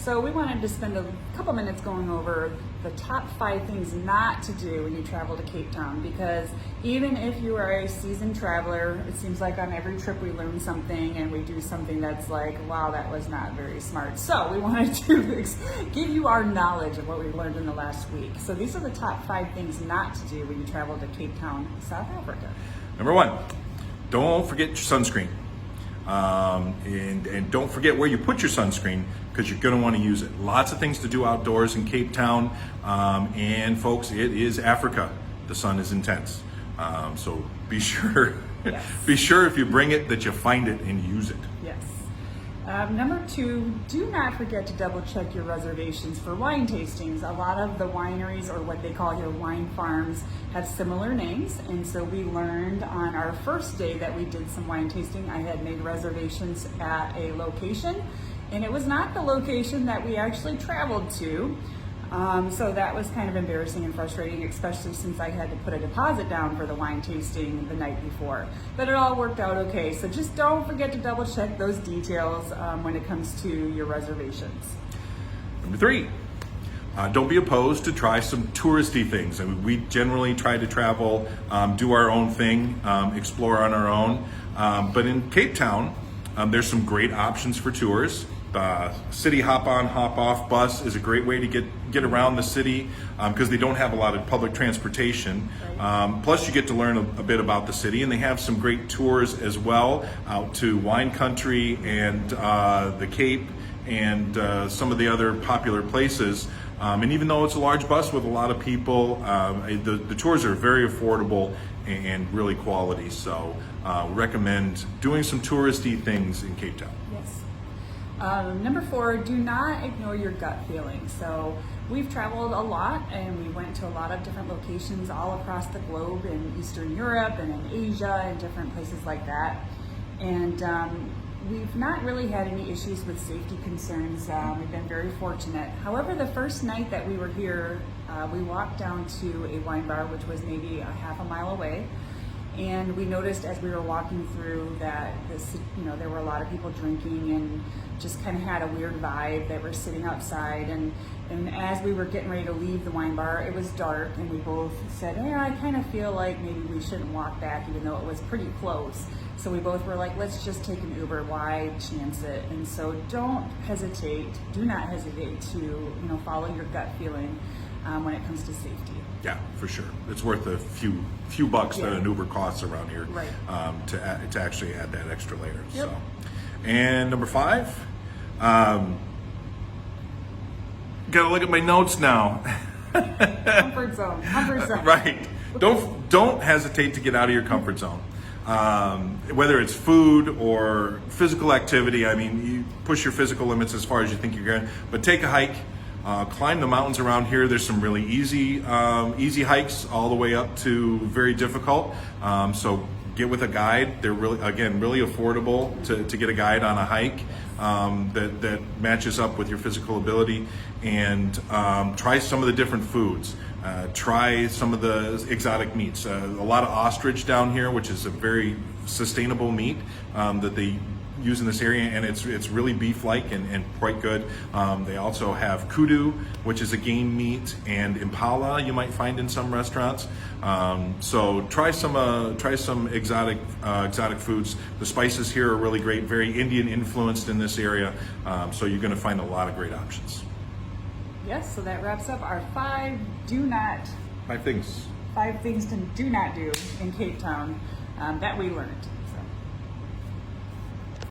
So we wanted to spend a couple minutes going over the top 5 things not to do when you travel to Cape Town, because even if you are a seasoned traveler, it seems like on every trip we learn something and we do something that's like, wow, that was not very smart. So we wanted to give you our knowledge of what we learned in the last week. So these are the top 5 things not to do when you travel to Cape Town, South Africa. Number 1, don't forget your sunscreen. And don't forget where you put your sunscreen, because you're going to want to use it. Lots of things to do outdoors in Cape Town, and folks, it is Africa. The sun is intense, so be sure Yes. be sure if you bring it that you find it and use it. Yes. Number 2, do not forget to double check your reservations for wine tastings. A lot of the wineries, or what they call here wine farms, have similar names, and so we learned on our first day that we did some wine tasting, I had made reservations at a location, and it was not the location that we actually traveled to. So that was kind of embarrassing and frustrating, especially since I had to put a deposit down for the wine tasting the night before. But it all worked out okay. So just don't forget to double check those details when it comes to your reservations. Number 3, don't be opposed to try some touristy things. I mean, we generally try to travel, do our own thing, explore on our own. But in Cape Town, there's some great options for tours. City hop-on, hop-off bus is a great way to get around the city, because they don't have a lot of public transportation. Plus you get to learn a bit about the city, and they have some great tours as well out to wine country and the Cape and some of the other popular places. And even though it's a large bus with a lot of people, the tours are very affordable and really quality. So we recommend doing some touristy things in Cape Town. Yes. Number 4, do not ignore your gut feeling. So we've traveled a lot, and we went to a lot of different locations all across the globe, in Eastern Europe and in Asia and different places like that. And we've not really had any issues with safety concerns. We've been very fortunate. However, the first night that we were here, we walked down to a wine bar, which was maybe a half a mile away. And we noticed as we were walking through that there were a lot of people drinking and just kind of had a weird vibe. That were sitting outside, and as we were getting ready to leave the wine bar, it was dark, and we both said, "Yeah, I kind of feel like maybe we shouldn't walk back, even though it was pretty close." So we both were like, "Let's just take an Uber. Why chance it?" And so do not hesitate to follow your gut feeling when it comes to safety. Yeah, for sure. It's worth a few bucks that an Uber costs around here, Right. To actually add that extra layer. Yep. So, and number 5, gotta look at my notes now. Comfort zone. Right. Don't hesitate to get out of your comfort zone. Whether it's food or physical activity, I mean, you push your physical limits as far as you think you're going, but take a hike. Climb the mountains around here. There's some really easy hikes all the way up to very difficult. So get with a guide. They're really affordable to get a guide on a hike that matches up with your physical ability. And try some of the different foods. Try some of the exotic meats. A lot of ostrich down here, which is a very sustainable meat that they use in this area, and it's really beef-like and quite good. They also have kudu, which is a game meat, and impala you might find in some restaurants. So try some exotic foods. The spices here are really great, very Indian influenced in this area. So you're going to find a lot of great options. Yes, so that wraps up our 5 5 things. 5 things to do not do in Cape Town that we learned.